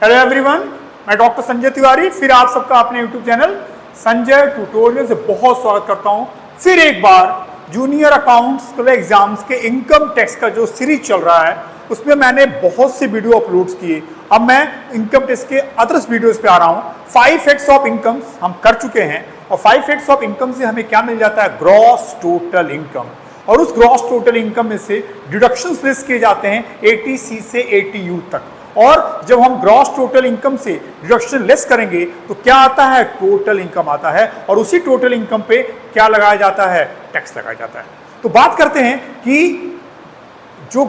Hello everyone, मैं doctor Sanjay Tiwari फिर आप सबका अपने यूट्यूब चैनल संजय ट्यूटोरियल से बहुत स्वागत करता हूं। फिर एक बार जूनियर अकाउंट्स एग्जाम्स के इनकम टैक्स का जो सीरीज चल रहा है उसमें मैंने बहुत से वीडियो अपलोड्स किए। अब मैं इनकम टैक्स के अदर्स वीडियोस पे आ रहा हूं। 5 फैक्ट्स ऑफ इनकम हम कर चुके हैं और 5 फैक्ट्स ऑफ इनकम से हमें क्या मिल जाता है, ग्रॉस टोटल इनकम। और उस ग्रॉस टोटल इनकम में से डिडक्शंस लेस किए जाते हैं 80C से 80U तक। और जब हम ग्रॉस टोटल इनकम से डिडक्शन लेस करेंगे तो क्या आता है, टोटल इनकम आता है। और उसी टोटल इनकम पे क्या लगाया जाता है, टैक्स लगाया जाता है। तो बात करते हैं कि जो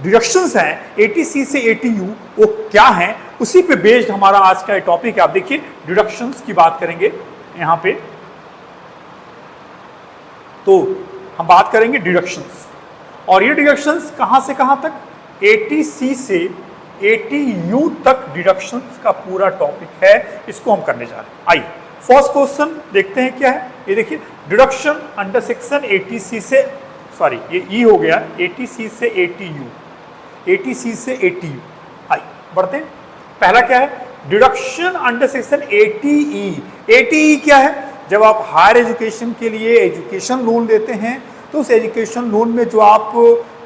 डिडक्शंस हैं 80C से 80U वो क्या हैं, उसी पे बेस्ड हमारा आज का टॉपिक है। आप देखिए डिडक्शंस की बात करेंगे यहां पे, तो हम बात करेंगे डिडक्शंस। और ये डिडक्शंस कहां से कहां तक, 80C से 80U तक डिडक्शंस का पूरा टॉपिक है, इसको हम करने जा रहे हैं। आइए फर्स्ट क्वेश्चन देखते हैं क्या है। ये देखिए डिडक्शन अंडर सेक्शन 80C से, सॉरी ये ई हो गया, 80C से 80U, 80C से 80U। आइए बढ़ते हैं। पहला क्या है, deduction under section 80E। 80E क्या है, जब आप हायर एजुकेशन के लिए एजुकेशन लोन लेते हैं तो उस एजुकेशन लोन में जो आप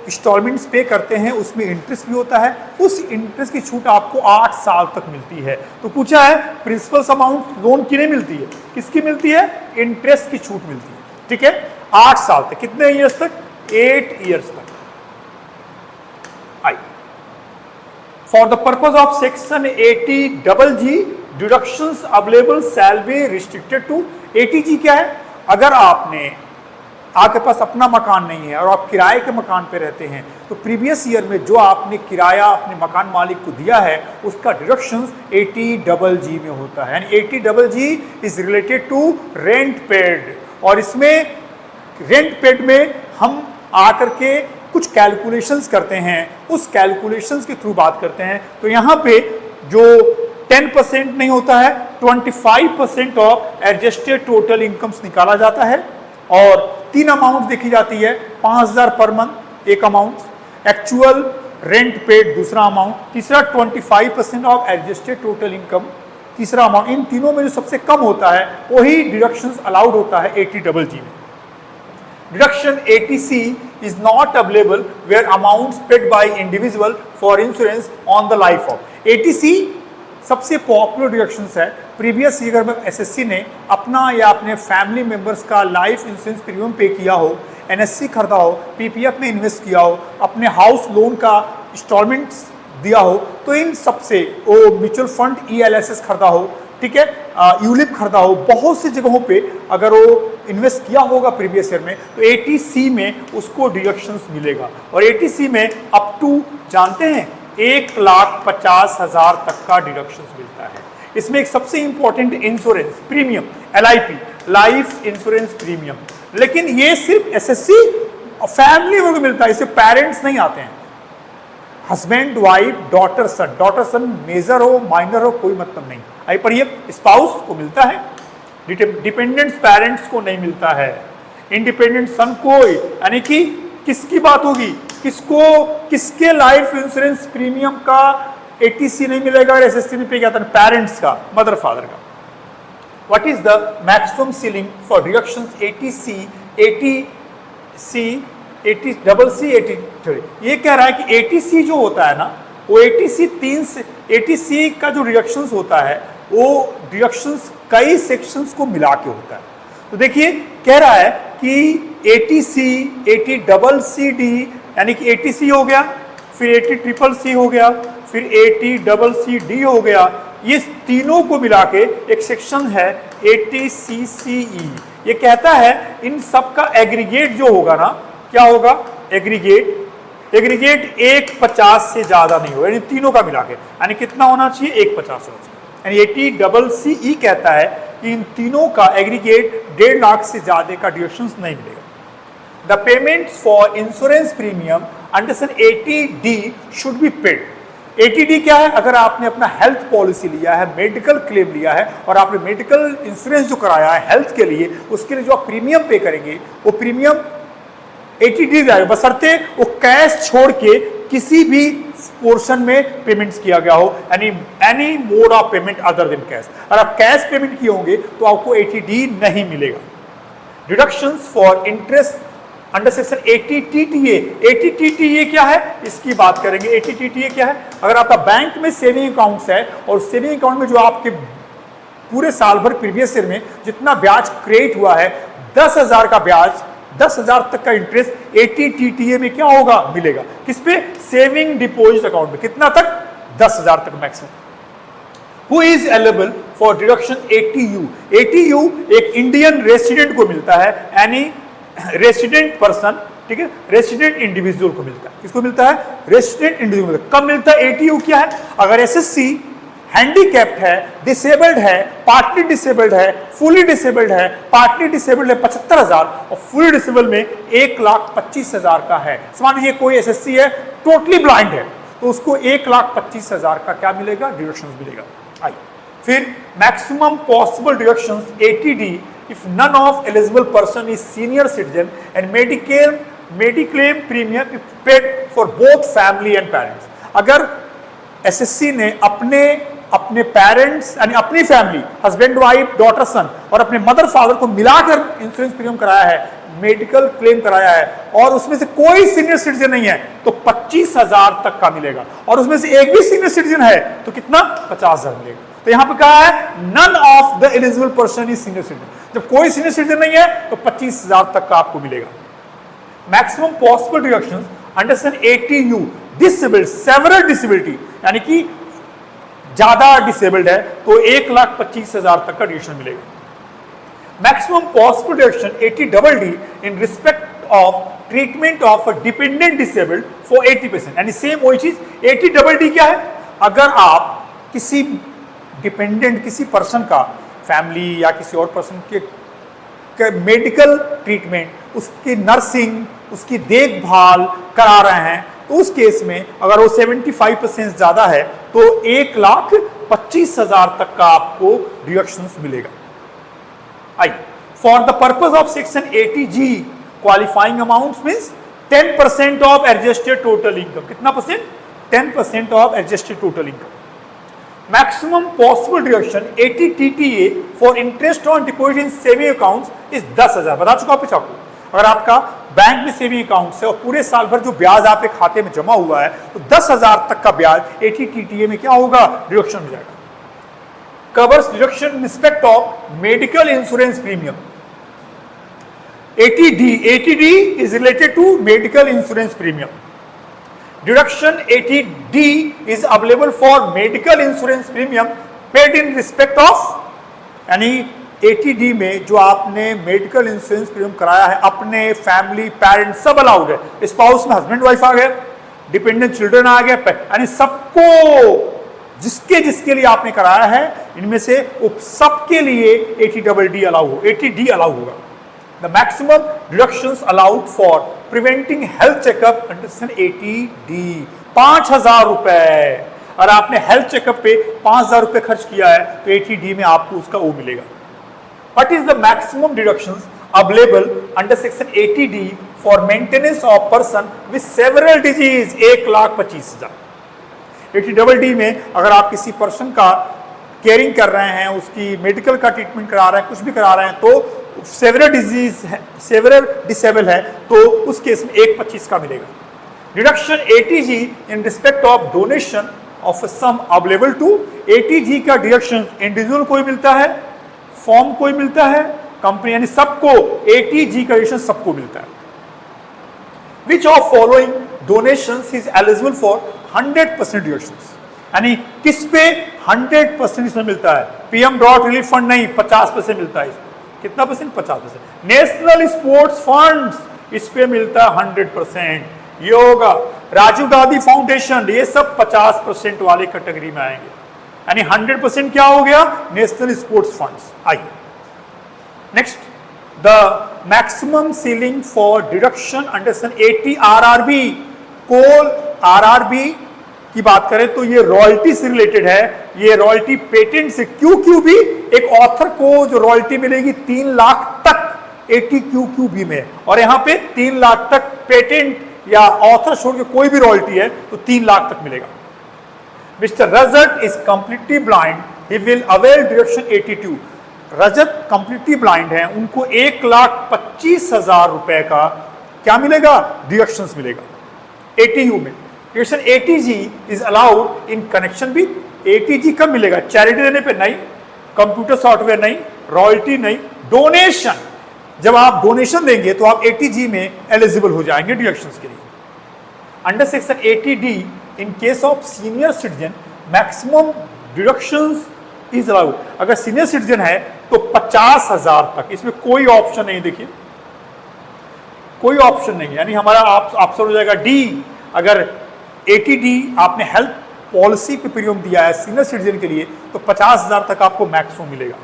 इंस्टॉलमेंट्स पे करते हैं उसमें इंटरेस्ट भी होता है। उस इंटरेस्ट की छूट आपको 8 साल तक मिलती है। तो पूछा है प्रिंसिपल अमाउंट लोन की नहीं मिलती है, किसकी मिलती है, इंटरेस्ट की छूट मिलती है। ठीक है, 8 साल तक, कितने ईयर्स तक, 8 ईयर्स तक। I for the purpose of section 80GG deductions available shall be restricted to 80G। क्या है, अगर आपके पास अपना मकान नहीं है और आप किराए के मकान पे रहते हैं तो प्रीवियस ईयर में जो आपने किराया अपने मकान मालिक को दिया है उसका डिडक्शंस 80GG में होता है। यानी 80GG is related to rent paid. और इसमें रेंट पेड में हम आकर के कुछ कैलकुलेशंस करते हैं, उस कैलकुलेशंस के थ्रू बात करते हैं। तो यहाँ पे जो 10% नहीं होता है, 25% ऑफ एडजस्टेड टोटल इनकम्स निकाला जाता है। और 3 अमाउंट देखी जाती है, 5000 पर मंथ एक अमाउंट, एक्चुअल रेंट पेड दूसरा अमाउंट, तीसरा 25% ऑफ एडजस्टेड टोटल इनकम तीसरा अमाउंट। इन तीनों में जो सबसे कम होता है वही डिडक्शंस अलाउड होता है 80GG में। Deduction 80C is not available where amounts paid by individual for insurance on the life of। 80C सबसे पॉपुलर डिडक्शंस है। प्रीवियस ईयर में एसएससी ने अपना या अपने फैमिली मेंबर्स का लाइफ इंश्योरेंस प्रीमियम पे किया हो, एनएससी खरीदा हो, पीपीएफ में इन्वेस्ट किया हो, अपने हाउस लोन का इंस्टॉलमेंट्स दिया हो, तो इन सबसे वो म्यूचुअल फंड ELSS खरीदा हो, ठीक है, यूलिप खरीदा हो, बहुत सी जगहों पे अगर वो इन्वेस्ट किया होगा प्रीवियस ईयर में तो 80C में उसको डिडक्शंस मिलेगा। और 80C में अप टू जानते हैं 1,50,000 तक का डिडक्शंस मिलता है। इसमें एक सबसे important insurance premium LIP, life insurance premium. लेकिन ये सिर्फ एसएससी और फैमिली में मिलता है, इससे पेरेंट्स नहीं आते हैं। हस्बैंड वाइफ डॉटर सन मेजर हो माइनर हो कोई मतलब नहीं। आई पर ये स्पाउस को मिलता है, डिपेंडेंट्स पेरेंट्स को नहीं मिलता है। इंडिपेंडेंट सन को, यानी कि किसकी बात होगी, किसके लाइफ इंश्योरेंस प्रीमियम का 80C नहीं मिलेगा और एसएससी में पे किया था, पेरेंट्स का, मदर फादर का। What is the maximum ceiling for deductions 80C, 80C, 80 ये कह रहा है कि 80C जो होता है ना वो 80C का जो डिडक्शंस होता है वो डिडक्शंस कई सेक्शंस को मिला के होता है। तो देखिए कह रहा है कि 80C, 80CCD, यानी कि 80C हो गया, फिर 80CCC हो गया, फिर 80CCD हो गया। ये तीनों को मिला के एक सेक्शन है 80CCE। ये कहता है इन सब का एग्रीगेट जो होगा ना, क्या होगा, एग्रीगेट 150 से ज्यादा नहीं होगा, यानी तीनों का मिला के, यानी कितना होना चाहिए, 150 होना चाहिए। यानी 80CCE कहता है कि इन तीनों का एग्रीगेट 1.5 लाख से ज्यादा का डिडक्शंस नहीं मिलेगा। The payments for insurance premium under section 80D should be paid. 80D क्या है, अगर आपने अपना हेल्थ पॉलिसी लिया है, मेडिकल क्लेम लिया है और आपने मेडिकल इंश्योरेंस जो कराया है हेल्थ के लिए, उसके लिए जो आप प्रीमियम पे करेंगे वो प्रीमियम 80D जाएगा, बशर्ते वो कैश छोड़ के किसी भी पोर्शन में पेमेंट्स किया गया हो, any mode of payment other than cash. अगर आप कैश पेमेंट किए होंगे तो आपको 80D नहीं मिलेगा। Deductions for interest under section 80 TTA। 80 TTA क्या है, इसकी बात करेंगे। 80 TTA क्या है? अगर आपका बैंक में सेविंग अकाउंट्स है और सेविंग अकाउंट में जो आपके पूरे साल भर प्रीवियस ईयर में जितना ब्याज क्रिएट हुआ है, 10,000 का ब्याज, 10,000 तक का इंटरेस्ट 80 TTA में क्या होगा, मिलेगा। किस पे? सेविंग डिपॉजिट अकाउंट में। कितना तक? 10,000 तक maximum. Who is eligible for deduction 80U? 80U एक इंडियन रेसिडेंट को मिलता है, यानी रेसिडेंट पर्सन, ठीक है, रेसिडेंट इंडिविजुअल को मिलता है। किसको मिलता है? Resident individual. कब मिलता है 80U? क्या है? अगर SSC हैंडीकैप्ड है, डिसेबल्ड है, पार्टली डिसेबल्ड है, फुली डिसेबल्ड है, पार्टली डिसेबल्ड है 75,000 और फुली डिसेबल्ड में 1,25,000 का है। मान लीजिए कोई SSC है, टोटली ब्लाइंड है, तो उसको 1,25,000 का क्या मिलेगा? डिडक्शन मिलेगा। आइए फिर maximum possible deductions 80D if none of eligible person is senior citizen and mediclaim premium is paid for both family and parents। अगर SSC ने अपने पेरेंट्स यानी अपनी फैमिली, हस्बैंड वाइफ डॉटर सन और अपने मदर फादर को मिलाकर इंश्योरेंस प्रीमियम कराया है, मेडिकल क्लेम कराया है और उसमें से कोई सीनियर सिटीजन नहीं है तो 25,000 तक का मिलेगा, और उसमें से एक भी सीनियर सिटीजन है तो कितना? 50,000 मिलेगा। तो यहां पे कहा है none of the eligible person is senior citizen. जब कोई सीनियर सिटीजन नहीं है तो 25,000 तक का आपको मिलेगा। Maximum possible deductions under section 80U disabled several disability, यानी कि ज्यादा डिसेबल्ड है तो 1,25,000 तक का डिडक्शन मिलेगा। Maximum possible deduction 80DD in respect of treatment of a dependent disabled for 80%, यानी सेम वही चीज। 80DD क्या है? अगर आप किसी डिपेंडेंट, किसी पर्सन का, फैमिली या किसी और पर्सन के मेडिकल ट्रीटमेंट, उसकी नर्सिंग, उसकी देखभाल करा रहे हैं, तो उस केस में अगर वो 75% ज्यादा है तो 1,25,000 तक का आपको डिडक्शंस मिलेगा। आइए, for the purpose of section 80G qualifying amounts means 10% of adjusted total income. कितना percent? 10% of adjusted total income. Maximum possible deduction 80 TTA for interest on deposit in saving accounts is 10,000। बता चुका आपको आपको। अगर आपका bank में saving account है और पूरे साल भर जो ब्याज आपके खाते में जमा हुआ है तो 10,000 तक का ब्याज 80 TTA में क्या होगा? डिडक्शन हो जाएगा। Covers deduction in respect of medical insurance premium. 80D is related to medical insurance premium. Deduction 80D is available for medical insurance premium paid in respect of, यानी 80D में जो आपने मेडिकल इंश्योरेंस प्रीमियम कराया है अपने family, parents सब allowed है। Spouse में हस्बैंड वाइफ आ गया, डिपेंडेंट चिल्ड्रन आ गया, यानी सबको जिसके लिए आपने कराया है इनमें से सबके लिए 80D अलाउ होगा। The maximum deductions allowed for preventing health checkup under section 80D 5,000 रुपए। और आपने हेल्थ चेकअप पे 5,000 रुपए खर्च किया है तो 80D में आपको उसका वो मिलेगा। What is the maximum deductions available under section 80D for maintenance of person with several disease? 1,25,000। 80DD में अगर आप किसी पर्सन का केयरिंग कर रहे हैं, उसकी मेडिकल का ट्रीटमेंट करा रहे हैं, कुछ भी करा रहे हैं, तो सेवरल डिजीज है, सेवरल डिसेबल है तो उस केस में 1,25,000 का मिलेगा। Deduction 80G in respect of donation of sum available to. 80G का डिडक्शन इंडिविजुअल को ही मिलता है, फॉर्म को ही मिलता है, कंपनी, यानी सबको 80G का डिडक्शन सबको मिलता है। Which of following donations is eligible for 100% deductions, यानी किस पे 100% इसमें मिलता है? PM ड्रॉट रिलीफ फंड नहीं, 50% मिलता है इसमें। कितना परसेंट? 50%। नेशनल स्पोर्ट्स फंड्स इस पे मिलता है 100%। ये होगा राजीव गांधी फाउंडेशन, ये सब 50% वाले कैटेगरी में आएंगे, यानी 100% क्या हो गया? National sports funds. आइए next, the maximum ceiling for deduction under section 80 RRB। कोल RRB की बात करें तो ये रॉयल्टी से रिलेटेड है, ये रॉयल्टी पेटेंट से। QQB एक ऑथर को जो रॉयल्टी मिलेगी 3 लाख तक 80 QQB में, और यहां पे 3 लाख तक पेटेंट या ऑथर छोड़ के कोई भी रॉयल्टी है तो 3 लाख तक मिलेगा। Mister Rajat is completely blind, he will avail deduction 82। Rajat completely blind है, उनको 1,25,000 रुपए का क्या मिलेगा, डिडक्शंस मिलेगा ATU में। Deduction ATG is allowed in connection with ATG कब मिलेगा, चैरिटी देने पे नहीं, कंप्यूटर सॉफ्टवेयर नहीं, रॉयल्टी नहीं, डोनेशन। जब आप डोनेशन देंगे तो आप ATG में एलिजिबल हो जाएंगे डिडक्शंस के लिए। Under section 80D in case of senior citizen maximum deductions is allowed. अगर सीनियर सिटीजन है तो 50,000 तक, इसमें कोई ऑप्शन नहीं, देखिए कोई ऑप्शन नहीं, यानी हमारा ऑप्शन हो जाएगा D। अगर 80D आपने हेल्थ पॉलिसी पे प्रीमियम दिया है सीनियर सिटीजन के लिए तो 50,000 तक आपको मैक्सिमम मिलेगा।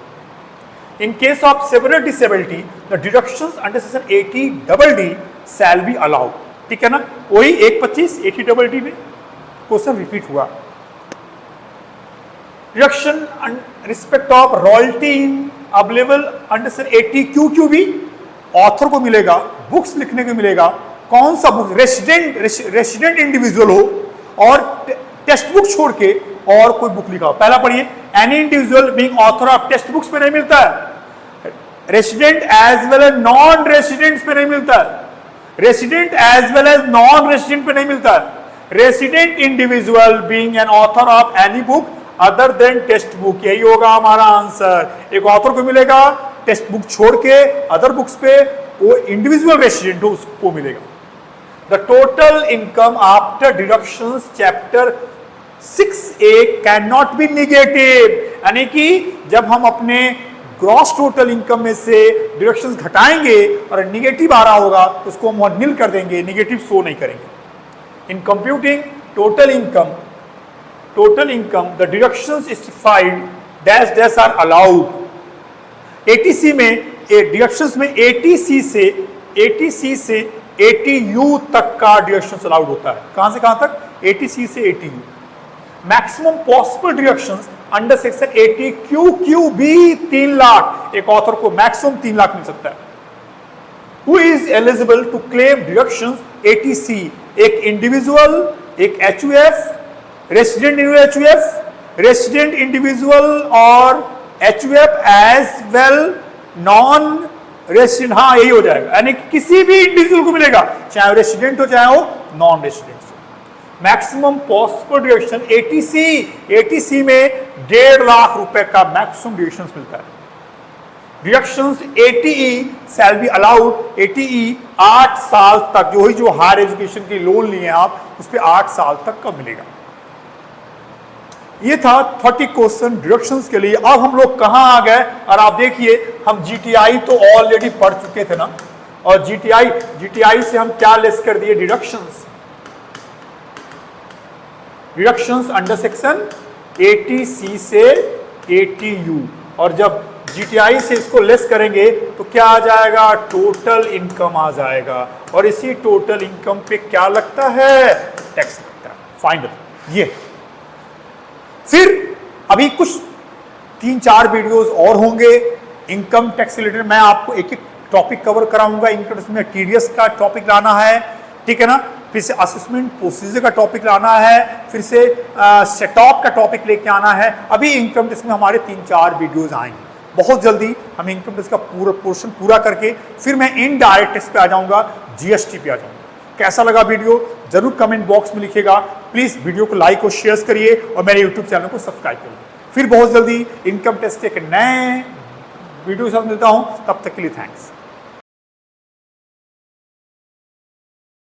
In case of several disability the deductions under section 80DD shall be allowed. ठीक है ना, वही 125 80DD में क्वेश्चन रिपीट हुआ। Deduction respect of royalty available under section 80QQB, author को मिलेगा, बुक्स लिखने को मिलेगा। कौन सा बुक, रेसिडेंट इंडिविजुअल हो और टेक्स्ट बुक छोड़ के और कोई बुक लिखा हो। पहला पढ़िए, any individual being author of text books पे नहीं मिलता है, resident as well as non residents पे नहीं मिलता है, resident as well as non resident पे नहीं मिलता है। Resident individual being an author of any book other than text book, यही होगा हमारा आंसर। एक ऑथर को मिलेगा, टेक्स्ट बुक छोड़ के अदर बुक्स पे वो इंडिविजुअल रेसिडेंट हो उसको मिलेगा। The total income after deductions chapter 6A can not be negative, यानी कि जब हम अपने ग्रॉस टोटल इनकम में से डिडक्शंस घटाएंगे और निगेटिव आ रहा होगा उसको हम निल कर देंगे, निगेटिव शो नहीं करेंगे। In computing total income the deductions specified dash dash are allowed. ATC में डिडक्शंस में ATC से ATU तक का डिडक्शंस अलाउड होता है। कहां से कहां तक, ATC से ATU। Maximum possible deductions under section 80QQB 3 lakh, एक ऑथर को मैक्सिमम 3 लाख मिल सकता है। Who is eligible to claim deductions ATC, एक इंडिविजुअल, एक HUF, रेसिडेंट इंडिविजुअल और HUF as well non resident. हाँ यही हो जाएगा, यानी किसी भी इंडिविजुअल को मिलेगा, चाहे वो रेसिडेंट हो चाहे वो नॉन रेसिडेंट हो। मैक्सिमम पॉसिबल डिडक्शन ATC में 1.5 लाख रुपए का मैक्सिमम डिडक्शन मिलता है। Deductions ATE shall be allowed, ATE 8 साल तक, जो हायर एजुकेशन के लोन लिए आप उस पर 8 साल तक का मिलेगा। ये था 30 क्वेश्चन डिडक्शंस के लिए। अब हम लोग कहां आ गए, और आप देखिए हम GTI तो ऑलरेडी पढ़ चुके थे ना, और GTI से हम क्या लेस कर दिए, डिडक्शंस अंडर सेक्शन 80C से 80U, और जब GTI से इसको लेस करेंगे तो क्या आ जाएगा, टोटल इनकम आ जाएगा, और इसी टोटल इनकम पे क्या लगता है, टैक्स लगता है। फाइनल ये फिर अभी कुछ 3-4 वीडियोस और होंगे इनकम टैक्स रिलेटेड। मैं आपको एक एक टॉपिक कवर कराऊंगा। इनकम टैक्स में TDS का टॉपिक लाना है, ठीक है ना, फिर से असेसमेंट प्रोसीजर का टॉपिक लाना है, फिर से सेटअप का टॉपिक लेके आना है। अभी इनकम टैक्स में हमारे 3-4 वीडियोस आएंगे बहुत जल्दी। हम इनकम टैक्स का पूरा पोर्शन पूरा करके फिर मैं इनडायरेक्ट टैक्स पे आ जाऊंगा, GST पे आ जाऊंगा। कैसा लगा वीडियो जरूर कमेंट बॉक्स में लिखिएगा। प्लीज वीडियो को लाइक और शेयर करिए और मेरे यूट्यूब चैनल को सब्सक्राइब करिए। फिर बहुत जल्दी इनकम टैक्स के एक नए वीडियो के साथ मिलता हूं, तब तक के लिए थैंक्स।